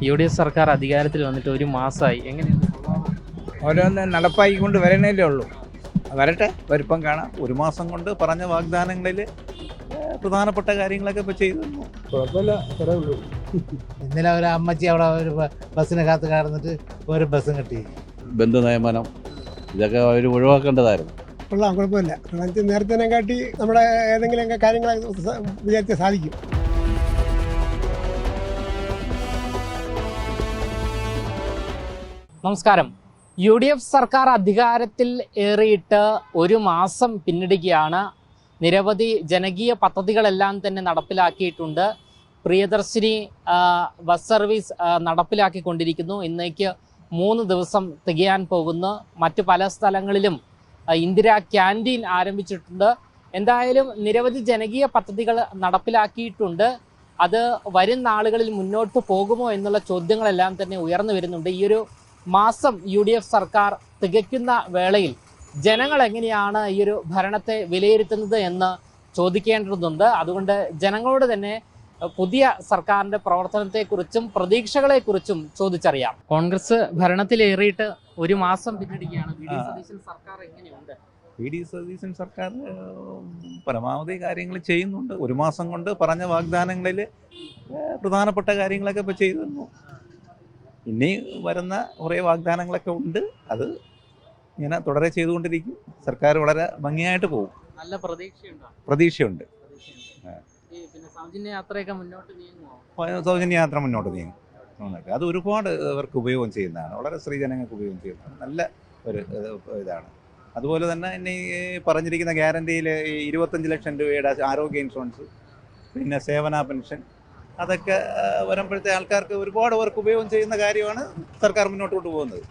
UDF സർക്കാർ അധികാരത്തിൽ വന്നിട്ട് ഒരു മാസമായി. എങ്ങനെയുണ്ട്? ഓരോന്ന് നടപ്പാക്കിക്കൊണ്ട് വരണേലേ ഉള്ളൂ. വരട്ടെ, വരുപ്പം കാണാം. ഒരു മാസം കൊണ്ട് പറഞ്ഞ വാഗ്ദാനങ്ങളിൽ പ്രധാനപ്പെട്ട കാര്യങ്ങളൊക്കെ ഇപ്പോൾ ചെയ്തു. കുഴപ്പമില്ല, അത്രേ ഉള്ളൂ. ഇന്നലെ ഒരു അമ്മച്ചി അവിടെ ഒരു ബസ്സിനെ കാത്ത് കടന്നിട്ട് ഒരു ബസ്സും കിട്ടി. ബന്ധു നിയമനം ഇതൊക്കെ അവർ ഒഴിവാക്കേണ്ടതായിരുന്നു. കൊള്ളാം, കുഴപ്പമില്ല. നേരത്തെ കാട്ടി നമ്മുടെ ഏതെങ്കിലുമൊക്കെ കാര്യങ്ങൾ വിചാരിച്ചാൽ സാധിക്കും. നമസ്കാരം. UDF സർക്കാർ അധികാരത്തിൽ ഏറിയിട്ട് ഒരു മാസം പിന്നിടുകയാണ്. നിരവധി ജനകീയ പദ്ധതികളെല്ലാം തന്നെ നടപ്പിലാക്കിയിട്ടുണ്ട്. പ്രിയദർശിനി ബസ് സർവീസ് നടപ്പിലാക്കിക്കൊണ്ടിരിക്കുന്നു. ഇന്നേക്ക് 3 ദിവസം തികയാൻ പോകുന്നു. മറ്റു പല സ്ഥലങ്ങളിലും ഇന്ദിരാ ക്യാൻറ്റീൻ ആരംഭിച്ചിട്ടുണ്ട്. എന്തായാലും നിരവധി ജനകീയ പദ്ധതികൾ നടപ്പിലാക്കിയിട്ടുണ്ട്. അത് വരും നാളുകളിൽ മുന്നോട്ട് പോകുമോ എന്നുള്ള ചോദ്യങ്ങളെല്ലാം തന്നെ ഉയർന്നു വരുന്നുണ്ട്. ഈ ഒരു മാസം UDF സർക്കാർ തികയ്ക്കുന്ന വേളയിൽ ജനങ്ങൾ എങ്ങനെയാണ് ഈ ഒരു ഭരണത്തെ വിലയിരുത്തുന്നത് എന്ന് ചോദിക്കേണ്ടതുണ്ട്. അതുകൊണ്ട് ജനങ്ങളോട് തന്നെ പുതിയ സർക്കാരിന്റെ പ്രവർത്തനത്തെക്കുറിച്ചും പ്രതീക്ഷകളെക്കുറിച്ചും ചോദിച്ചറിയാം. കോൺഗ്രസ് ഭരണത്തിലേറിയിട്ട് ഒരു മാസം പിന്നിടുകയാണ്. വി.ഡി. സതീശൻ സർക്കാർ എങ്ങനെയുണ്ട്? വി.ഡി. സതീശൻ സർക്കാർ പരമാവധി കാര്യങ്ങൾ ചെയ്യുന്നുണ്ട്. ഒരു മാസം കൊണ്ട് പറഞ്ഞ വാഗ്ദാനങ്ങളിൽ പ്രധാനപ്പെട്ട കാര്യങ്ങളൊക്കെ ഇപ്പോൾ ചെയ്തു. ഇനി വരുന്ന കുറേ വാഗ്ദാനങ്ങളൊക്കെ ഉണ്ട്. അത് ഇങ്ങനെ തുടരെ ചെയ്തുകൊണ്ടിരിക്കും. സർക്കാർ വളരെ ഭംഗിയായിട്ട് പോകും. നല്ല പ്രതീക്ഷയുണ്ടോ? പ്രതീക്ഷയുണ്ട്. പിന്നെ സൗജന്യ യാത്രയൊക്കെ മുന്നോട്ട് നീങ്ങുമോ? സൗജന്യ യാത്ര മുന്നോട്ട് നീങ്ങും. അത് ഒരുപാട് പേർക്ക് ഉപയോഗം ചെയ്യുന്നതാണ്. വളരെ സ്ത്രീജനങ്ങൾക്ക് ഉപയോഗം ചെയ്യുന്നതാണ്. നല്ല ഒരു ഇതാണ്. അതുപോലെ തന്നെ ഇനി പറഞ്ഞിരിക്കുന്ന ഗ്യാരണ്ടിയിൽ 25 ലക്ഷം രൂപയുടെ ആരോഗ്യ ഇൻഷുറൻസ്, പിന്നെ സേവന പെൻഷൻ, അതൊക്കെ വരുമ്പോഴത്തെ ആൾക്കാർക്ക് ഒരുപാട് പേർക്ക് ഉപയോഗം ചെയ്യുന്ന കാര്യമാണ് സർക്കാർ മുന്നോട്ട് കൊണ്ടുപോകുന്നത്.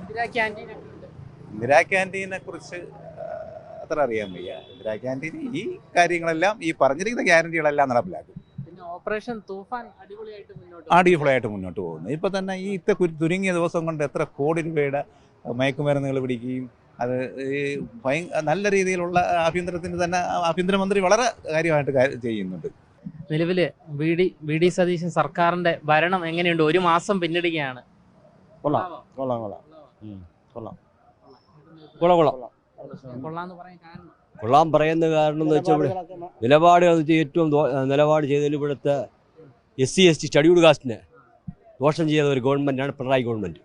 ഇന്ദിരാ ക്യാൻറ്റീനെ കുറിച്ച് അത്ര അറിയാൻ വയ്യ. ഇന്ദിരാ ക്യാൻറ്റീൻ ഈ കാര്യങ്ങളെല്ലാം, ഈ പറഞ്ഞിരിക്കുന്ന ഗ്യാരണ്ടികളെല്ലാം നടപ്പിലാക്കും. ഓപ്പറേഷൻ തൂഫാൻ അടിപൊളിയായിട്ട് മുന്നോട്ട് പോകുന്നു. ഇപ്പം തന്നെ ഈ ചുരുങ്ങിയ ദിവസം കൊണ്ട് എത്ര കോടി രൂപയുടെ മയക്കുമരുന്നുകൾ പിടിക്കുകയും അത് നല്ല രീതിയിലുള്ള ആഭ്യന്തരമന്ത്രി വളരെ കാര്യമായിട്ട് ചെയ്യുന്നുണ്ട്. നിലവിൽ വി.ഡി. സതീശൻ സർക്കാരിന്റെ ഭരണം എങ്ങനെയുണ്ട്? ഒരു മാസം പിന്നിടുകയാണ്. കൊള്ളാൻ പറയുന്ന കാരണം എന്ന് വെച്ചാൽ ഇവിടെ നിലപാടുകൾ ഏറ്റവും നിലപാട് ചെയ്തതിൽ ഇവിടുത്തെ SC/ST ഷെഡ്യൂൾഡ് കാസ്റ്റിനെ ദോഷം ചെയ്ത ഒരു ഗവൺമെൻറ്റാണ് പിണറായി ഗവൺമെൻറ്.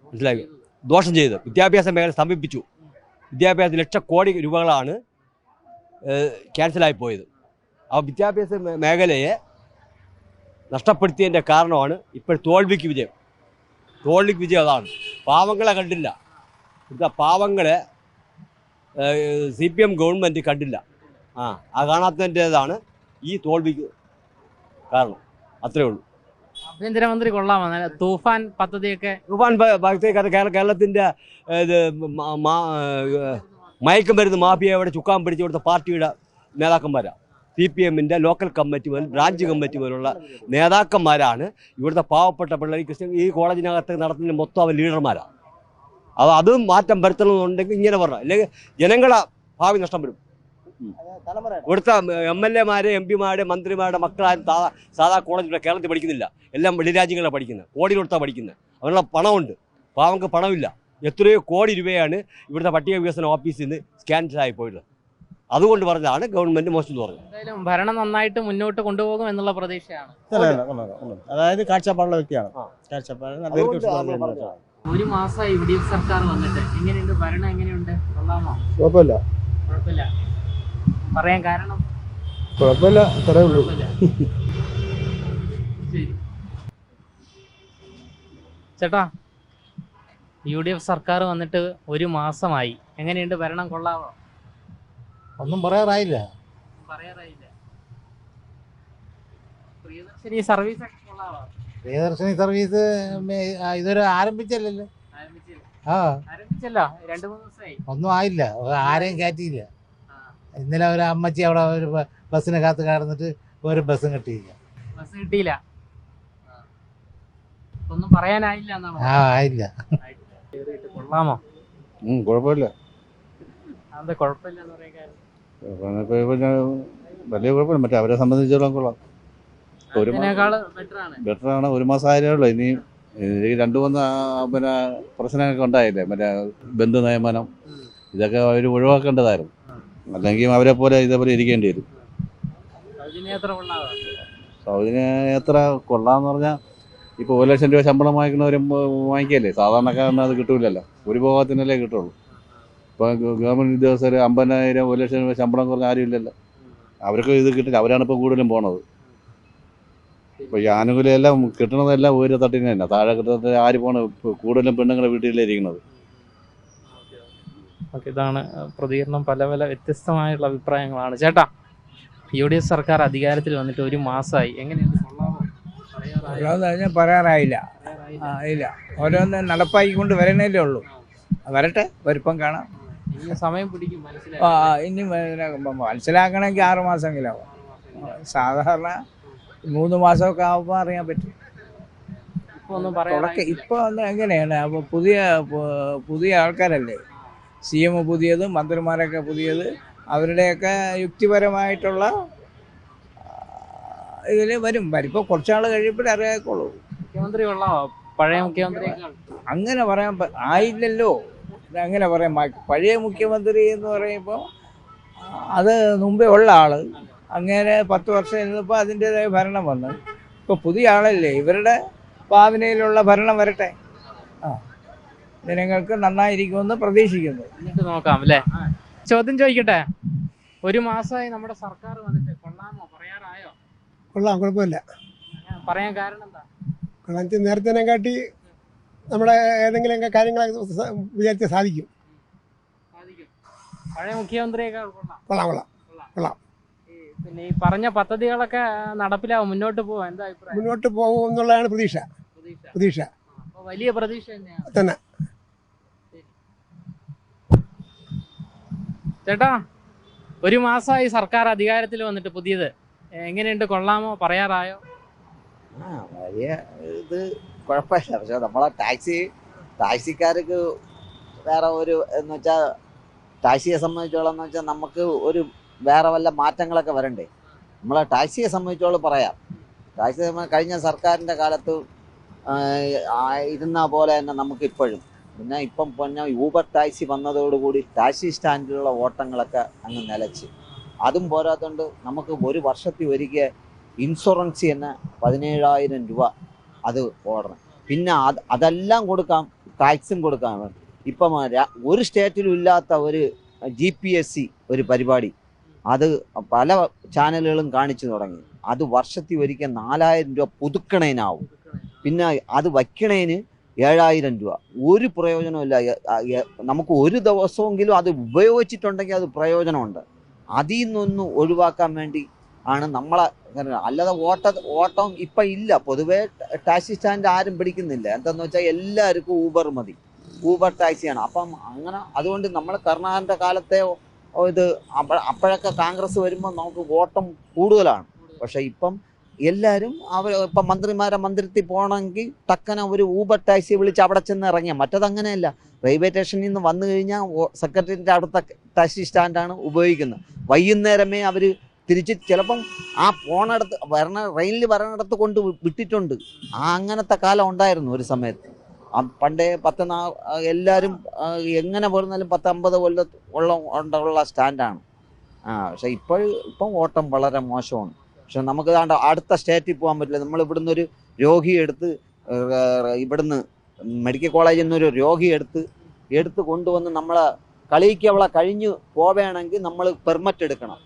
മനസ്സിലായി? ദോഷം ചെയ്ത് വിദ്യാഭ്യാസ മേഖല സ്തംഭിപ്പിച്ചു. വിദ്യാഭ്യാസ ലക്ഷക്കോടി രൂപകളാണ് ക്യാൻസലായി പോയത്. ആ വിദ്യാഭ്യാസ മേഖലയെ നഷ്ടപ്പെടുത്തിയതിൻ്റെ കാരണമാണ് ഇപ്പോൾ തോൽവിക്ക് വിജയം. അതാണ്. പാവങ്ങളെ കണ്ടില്ല. ഇവിടുത്തെ പാവങ്ങളെ CPM ഗവൺമെൻറ് കണ്ടില്ല. ആ കാണാത്തതിൻ്റേതാണ് ഈ തോൽവിക്ക് കാരണം. അത്രയേ ഉള്ളൂ. ആഭ്യന്തരമന്ത്രി കൊള്ളാമോ? തൂഫാൻ പദ്ധതിയൊക്കെ കേരളത്തിൻ്റെ ഇത് മയക്കുമരുന്ന് മാഫിയ ഇവിടെ ചുക്കാൻ പിടിച്ച് ഇവിടുത്തെ പാർട്ടിയുടെ നേതാക്കന്മാരാണ്. CPM-ൻ്റെ ലോക്കൽ കമ്മിറ്റി മുതൽ ബ്രാഞ്ച് കമ്മിറ്റി മുതലുള്ള നേതാക്കന്മാരാണ് ഇവിടുത്തെ പാവപ്പെട്ട പിള്ളേർ ഈ കോളേജിനകത്ത് നടത്തുന്ന മൊത്തം അവർ ലീഡർമാരാണ്. അതും മാറ്റം വരുത്തണമെന്നുണ്ടെങ്കിൽ ഇങ്ങനെ പറഞ്ഞാൽ, അല്ലെങ്കിൽ ജനങ്ങളെ ഭാവി നഷ്ടപ്പെടും. ഇവിടുത്തെ MLA-മാരെ, MP-മാരുടെ, മന്ത്രിമാരുടെ മക്കളാരും സാധാ കോളേജിൽ കേരളത്തിൽ പഠിക്കുന്നില്ല. എല്ലാം വെളിരാജ്യങ്ങളാണ് പഠിക്കുന്നത്. കോടി കൊടുത്താണ് പഠിക്കുന്നത്. അവനുള്ള പണമുണ്ട്. പാവങ്ങൾക്ക് പണമില്ല. എത്രയോ കോടി രൂപയാണ് ഇവിടുത്തെ പട്ടിക വികസന ഓഫീസിൽ നിന്ന് ക്യാൻസലായി പോയത്. അതുകൊണ്ട് പറഞ്ഞതാണ് ഗവൺമെന്റ് മോശം എന്ന് പറഞ്ഞത്. എന്തായാലും ഭരണം നന്നായിട്ട് മുന്നോട്ട് കൊണ്ടുപോകും എന്നുള്ള പ്രതീക്ഷയാണ്. അതായത് കാഴ്ചപ്പാടുള്ള വ്യക്തിയാണ്. ഒരു മാസമായി UDF സർക്കാർ വന്നിട്ട് എങ്ങനെയുണ്ട്? ഭരണം എങ്ങനെയുണ്ട്? കൊള്ളാമോ? കുഴപ്പമില്ല. പറയാൻ കാരണം? കുഴപ്പമില്ല, അത്രേ ഉള്ളൂ. ചേട്ടാ, UDF സർക്കാർ വന്നിട്ട് ഒരു മാസമായി. എങ്ങനെയുണ്ട് ഭരണം? കൊള്ളാമോ? ഒന്നും പറയാറായില്ല. പ്രിയദർശിനി സർവീസ് ഒക്കെ കൊള്ളാമോ? പ്രിയദർശിനി സർവീസ് ഇതുവരെ ആരംഭിച്ചല്ലോ. ആരംഭിച്ചല്ലോ, 2-3 ദിവസമായി. ഒന്നും ആയില്ല. ആരെയും കയറ്റിയില്ല. ഇന്നലെ ഒരു അമ്മച്ചി അവിടെ ഒരു ബസ്സിനെ കാത്ത് കടന്നിട്ട് ഒരു ബസ്സും കിട്ടിയില്ല. ബസ് കിട്ടിയില്ല. ഒന്നും പറയാനായില്ല എന്നാണ്. ആയില്ല. കൊള്ളാമോ? കുഴപ്പമില്ല. അതെന്താ കുഴപ്പമില്ല എന്ന് പറയാൻ? വലിയ കുഴപ്പമില്ല. മറ്റേ അവരെ സംബന്ധിച്ചിടത്തോളം കൊള്ളാം. ഒരു ഇതിനേക്കാള് better ആണ്. ബെറ്ററാണ്. ഒരു മാസം ആയതേ ഉള്ളൂ. ഇനിയും ഈ 2-3 പിന്നെ പ്രശ്നങ്ങളൊക്കെ ഉണ്ടായില്ലേ, മറ്റേ ബന്ധു നിയമനം, ഇതൊക്കെ അവർ ഒഴിവാക്കേണ്ടതായിരുന്നു. അല്ലെങ്കിൽ അവരെ പോലെ ഇതേപോലെ ഇരിക്കേണ്ടി വരും. സൗജന്യം എത്ര കൊള്ളാവോ? സൗദിനെ എത്ര കൊള്ളാന്ന് പറഞ്ഞാൽ ഇപ്പോൾ 1 ലക്ഷം രൂപ ശമ്പളം വാങ്ങിക്കുന്നവരും വാങ്ങിക്കല്ലേ. സാധാരണക്കാരന് അത് കിട്ടൂലല്ലോ, ഒരു ഭോഗത്തിനല്ലേ കിട്ടുള്ളൂ. ഇപ്പോൾ ഗവൺമെൻറ് ഉദ്യോഗസ്ഥർ 50,000 1 ലക്ഷം രൂപ ശമ്പളം കുറഞ്ഞ ആരും ഇല്ലല്ലോ. അവർക്ക് ഇത് കിട്ടില്ല. അവരാണ് ഇപ്പോൾ കൂടുതലും പോണത്. ഇപ്പോൾ ഈ ആനുകൂല്യം എല്ലാം കിട്ടണതെല്ലാം ഒരു തട്ടിന് തന്നെ. താഴെ കിട്ടുന്നത് ആര് പോണ, കൂടുതലും പെണ്ണുങ്ങളുടെ വീട്ടിലിരിക്കുന്നത്. ഓക്കെ, ഇതാണ് പ്രതികരണം. പല പല വ്യത്യസ്തമായുള്ള അഭിപ്രായങ്ങളാണ്. ചേട്ടാ, UDF സർക്കാർ അധികാരത്തിൽ വന്നിട്ട് ഒരു മാസമായി, എങ്ങനെയാണ് കൊള്ളാമോ? ഞാൻ പറയാറായില്ല. ഇല്ല, ഓരോന്ന് നടപ്പാക്കിക്കൊണ്ട് വരണേലേ ഉള്ളൂ. വരട്ടെ, വരുമ്പം കാണാം. ഇനി സമയം പിടിക്കും ഇനി മനസ്സിലാക്കണമെങ്കിൽ 6 മാസമെങ്കിലും ആവും. സാധാരണ 3 മാസമൊക്കെ ആകുമ്പോൾ അറിയാൻ പറ്റും. ഇപ്പോൾ ഒന്ന് എങ്ങനെയാണ്, അപ്പോൾ പുതിയ ആൾക്കാരല്ലേ, CM പുതിയത്, മന്ത്രിമാരൊക്കെ പുതിയത്, അവരുടെയൊക്കെ യുക്തിപരമായിട്ടുള്ള ഇതിൽ വരും. ഇപ്പോൾ കുറച്ചാൾ കഴിയുമ്പോഴേ അറിയാക്കുള്ളൂ. മുഖ്യമന്ത്രി കൊള്ളാമോ? പഴയ മുഖ്യമന്ത്രി അങ്ങനെ പറയാൻ ആയില്ലല്ലോ. അങ്ങനെ പറയാം. പഴയ മുഖ്യമന്ത്രി എന്ന് പറയുമ്പോൾ അത് മുമ്പേ ഉള്ള ആള്, അങ്ങനെ 10 വർഷം ഇരുന്നപ്പോൾ അതിൻ്റെതായ ഭരണം വന്നു. ഇപ്പോൾ പുതിയ ആളല്ലേ, ഇവരുടെ ഭാവനയിലുള്ള ഭരണം വരട്ടെ. ജനങ്ങൾക്ക് നന്നായിരിക്കുമെന്ന് പ്രതീക്ഷിക്കുന്നു. എന്നിട്ട് നോക്കാം അല്ലേ. ചോദ്യം ചോദിക്കട്ടെ, ഒരു മാസമായി നമ്മുടെ സർക്കാർ വന്നിട്ട് കൊള്ളാമോ? പറയാറായോ? കൊള്ളാം, കുഴപ്പമില്ല. പറയാൻ കാരണം എന്താ? കാരണം നേരത്തെ കാട്ടി നമ്മുടെ ഏതെങ്കിലുമൊക്കെ കാര്യങ്ങളൊക്കെ വിചാരിച്ചാൽ സാധിക്കും. പഴയ മുഖ്യമന്ത്രിയേക്കാൾ കൊള്ളാം. കൊള്ളാം കൊള്ളാം കൊള്ളാം. പിന്നെ ഈ പറഞ്ഞ പദ്ധതികളൊക്കെ നടപ്പിലാവും, മുന്നോട്ട് പോവാം. എന്താ അഭിപ്രായം? മുന്നോട്ട് പോകും എന്നുള്ളതാണ് പ്രതീക്ഷ. വലിയ പ്രതീക്ഷ തന്നെയാണ് തന്നെ. ചേട്ടാ, ഒരു മാസമായി സർക്കാർ അധികാരത്തിൽ വന്നിട്ട് പുതിയത്, എങ്ങനെയുണ്ട്? കൊള്ളാമോ? പറയാറായോ? വലിയ ഇത് കുഴപ്പമില്ല. പക്ഷെ നമ്മളെ ടാക്സിക്കാർക്ക് വേറെ ഒരു എന്ന് വെച്ചാൽ, ടാക്സിയെ സംബന്ധിച്ചോളം എന്ന് വെച്ചാൽ നമുക്ക് ഒരു വേറെ വല്ല മാറ്റങ്ങളൊക്കെ വരണ്ടേ. നമ്മളെ ടാക്സിയെ സംബന്ധിച്ചോളം പറയാം, ടാക്സി കഴിഞ്ഞ സർക്കാരിൻ്റെ കാലത്ത് ഇരുന്ന പോലെ തന്നെ നമുക്ക് ഇപ്പോഴും. പിന്നെ ഇപ്പം പറഞ്ഞാൽ യൂബർ ടാക്സി വന്നതോടുകൂടി ടാക്സി സ്റ്റാൻഡിലുള്ള ഓട്ടങ്ങളൊക്കെ അങ്ങ് നിലച്ച്. അതും പോരാത്തോണ്ട് നമുക്ക് ഒരു വർഷത്തിൽ ഒരിക്കൽ ഇൻഷുറൻസ് തന്നെ 17,000 രൂപ അത് ഓടണം. പിന്നെ അതെല്ലാം കൊടുക്കാം, ടാക്സും കൊടുക്കാം. ഇപ്പം ഒരു സ്റ്റേറ്റിലും ഇല്ലാത്ത ഒരു GPSC ഒരു പരിപാടി അത് പല ചാനലുകളും കാണിച്ചു തുടങ്ങി. അത് വർഷത്തിൽ ഒരിക്കൽ 4,000 രൂപ പുതുക്കണേനാവും. പിന്നെ അത് വയ്ക്കണേന് 7,000 രൂപ. ഒരു പ്രയോജനമില്ല. നമുക്ക് ഒരു ദിവസമെങ്കിലും അത് ഉപയോഗിച്ചിട്ടുണ്ടെങ്കിൽ അത് പ്രയോജനമുണ്ട്. അതിൽ നിന്നൊന്ന് ഒഴിവാക്കാൻ വേണ്ടി ആണ് നമ്മളെ. അല്ലാതെ ഓട്ടം ഇപ്പം ഇല്ല. പൊതുവേ ടാക്സി സ്റ്റാൻഡ് ആരും പിടിക്കുന്നില്ല. എന്താണെന്ന് വെച്ചാൽ എല്ലാവർക്കും ഊബർ മതി, ഊബർ ടാക്സിയാണ്. അപ്പം അങ്ങനെ അതുകൊണ്ട് നമ്മൾ കരുണാകരൻ്റെ കാലത്തെ ഇത് അപ്പോഴൊക്കെ കോൺഗ്രസ് വരുമ്പോൾ നമുക്ക് ഓട്ടം കൂടുതലാണ്. പക്ഷേ ഇപ്പം എല്ലാവരും ഇപ്പം മന്ത്രിത്തിൽ പോകണമെങ്കിൽ ടക്കന ഒരു ഊബർ ടാക്സി വിളിച്ച് അവിടെ ചെന്ന് ഇറങ്ങിയാൽ. മറ്റതങ്ങനെയല്ല. റെയിൽവേ സ്റ്റേഷനിൽ നിന്ന് വന്നു കഴിഞ്ഞാൽ സെക്രട്ടറിയേറ്റിൻ്റെ അടുത്ത ടാക്സി സ്റ്റാൻഡാണ് ഉപയോഗിക്കുന്നത്. വൈകുന്നേരമേ അവർ തിരിച്ച് ചിലപ്പം ആ ട്രെയിനിൽ വരണയിടത്ത് കൊണ്ട് വിട്ടിട്ടുണ്ട്. അങ്ങനത്തെ കാലം ഉണ്ടായിരുന്നു ഒരു സമയത്ത്. പണ്ടേ എല്ലാവരും എങ്ങനെ പോരുന്നാലും 10-50 ഉള്ള സ്റ്റാൻഡാണ്. പക്ഷേ ഇപ്പം ഓട്ടം വളരെ മോശമാണ്. പക്ഷെ നമുക്ക് അടുത്ത സ്റ്റേറ്റിൽ പോകാൻ പറ്റില്ല. നമ്മൾ ഇവിടുന്ന് ഒരു രോഗിയെടുത്ത്, ഇവിടുന്ന് മെഡിക്കൽ കോളേജിൽ നിന്നൊരു രോഗിയെടുത്ത് കൊണ്ടുവന്ന് നമ്മളെ കളിയിക്കവളെ കഴിഞ്ഞ് പോവുകയാണെങ്കിൽ നമ്മൾ പെർമിറ്റ് എടുക്കണം.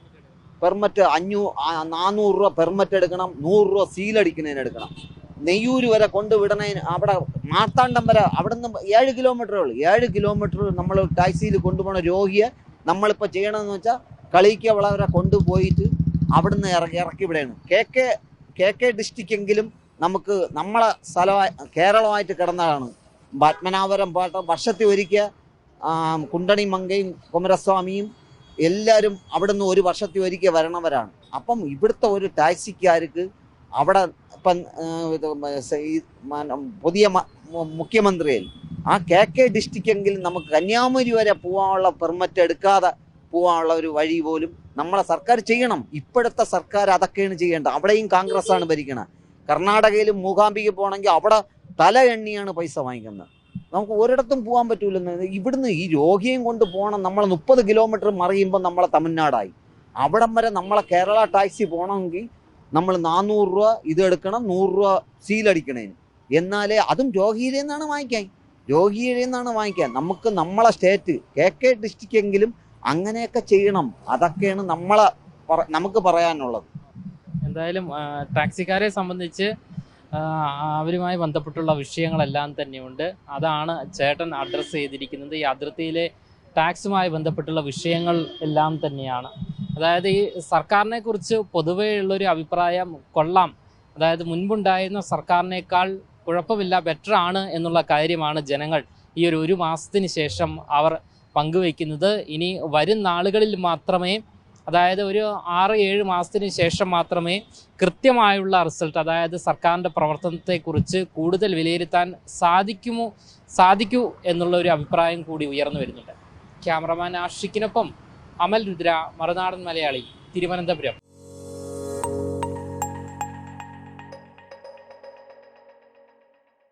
പെർമിറ്റ് 400 രൂപ പെർമിറ്റ് എടുക്കണം, 100 രൂപ സീലടിക്കുന്നതിന് എടുക്കണം. നെയ്യൂർ വരെ കൊണ്ടുവിടണതിന്, അവിടെ മാർത്താണ്ഡം വരെ അവിടുന്ന് 7 കിലോമീറ്ററേ ഉള്ളൂ. 7 കിലോമീറ്റർ നമ്മൾ ടാക്സിയിൽ കൊണ്ടുപോകുന്ന രോഗിയെ നമ്മളിപ്പോൾ ചെയ്യണമെന്ന് വെച്ചാൽ കളിയിക്കവള വരെ കൊണ്ടുപോയിട്ട് അവിടുന്ന് ഇറക്കി വിടണം. KK ഡിസ്ട്രിക്റ്റെങ്കിലും നമുക്ക് നമ്മളെ സ്ഥലമായി കേരളമായിട്ട് കിടന്നതാണ്. പത്മനാഭപുരം പാട്ട വർഷത്തിൽ ഒരിക്കൽ കുണ്ടണി മങ്കയും കുമരസ്വാമിയും എല്ലാവരും അവിടുന്ന് ഒരു വർഷത്തിൽ ഒരിക്കൽ വരണവരാണ്. അപ്പം ഇവിടുത്തെ ഒരു ടാക്സിക്കാർക്ക് അവിടെ ഇപ്പം പുതിയ മുഖ്യമന്ത്രിയിൽ ആ KK ഡിസ്ട്രിക്റ്റെങ്കിലും നമുക്ക് കന്യാകുമാരി വരെ പോകാനുള്ള പെർമിറ്റ് എടുക്കാതെ പോകാനുള്ള ഒരു വഴി പോലും നമ്മളെ സർക്കാർ ചെയ്യണം. ഇപ്പോഴത്തെ സർക്കാർ അതൊക്കെയാണ് ചെയ്യേണ്ടത്. അവിടെയും കോൺഗ്രസ് ആണ് ഭരിക്കണം. കർണാടകയിലും മൂകാംബിക പോകണമെങ്കിൽ അവിടെ തല എണ്ണിയാണ് പൈസ വാങ്ങിക്കുന്നത്. നമുക്ക് ഒരിടത്തും പോകാൻ പറ്റൂലെന്ന്. ഇവിടുന്ന് ഈ രോഗിയും കൊണ്ട് പോകണം. നമ്മൾ 30 കിലോമീറ്റർ മറിയുമ്പോൾ നമ്മളെ തമിഴ്നാടായി. അവിടം വരെ നമ്മളെ കേരള ടാക്സി പോകണമെങ്കിൽ നമ്മൾ 400 രൂപ ഇതെടുക്കണം, 100 രൂപ സീലടിക്കണേന്. എന്നാലേ അതും രോഗിയിൽ നിന്നാണ് വാങ്ങിക്കാൻ. നമുക്ക് നമ്മളെ സ്റ്റേറ്റ് KK ഡിസ്ട്രിക്റ്റ് എങ്കിലും അങ്ങനെയൊക്കെ ചെയ്യണം. അതൊക്കെയാണ് നമുക്ക് പറയാനുള്ളത്. എന്തായാലും ടാക്സിക്കാരെ സംബന്ധിച്ച് അവരുമായി ബന്ധപ്പെട്ടുള്ള വിഷയങ്ങളെല്ലാം തന്നെയുണ്ട്. അതാണ് ചേട്ടൻ അഡ്രസ്സ് ചെയ്തിരിക്കുന്നത്. ഈ അതിർത്തിയിലെ ടാക്സുമായി ബന്ധപ്പെട്ടുള്ള വിഷയങ്ങൾ എല്ലാം തന്നെയാണ്. അതായത് ഈ സർക്കാരിനെ കുറിച്ച് പൊതുവേ ഉള്ളൊരു അഭിപ്രായം കൊള്ളാം, അതായത് മുൻപുണ്ടായിരുന്ന സർക്കാരിനേക്കാൾ കുഴപ്പമില്ല, ബെറ്റർ ആണ് എന്നുള്ള കാര്യമാണ് ജനങ്ങൾ ഈ ഒരു മാസത്തിന് ശേഷം അവർ പങ്കുവയ്ക്കുന്നത്. ഇനി വരും നാളുകളിൽ മാത്രമേ, അതായത് ഒരു 6-7 മാസത്തിന് ശേഷം മാത്രമേ കൃത്യമായുള്ള റിസൾട്ട്, അതായത് സർക്കാരിൻ്റെ പ്രവർത്തനത്തെക്കുറിച്ച് കൂടുതൽ വിലയിരുത്താൻ സാധിക്കൂ എന്നുള്ള ഒരു അഭിപ്രായം കൂടി ഉയർന്നു വരുന്നുണ്ട്. ക്യാമറമാൻ ആഷിക്കിനൊപ്പം അമൽ രുദ്ര, മറുനാടൻ മലയാളി, തിരുവനന്തപുരം.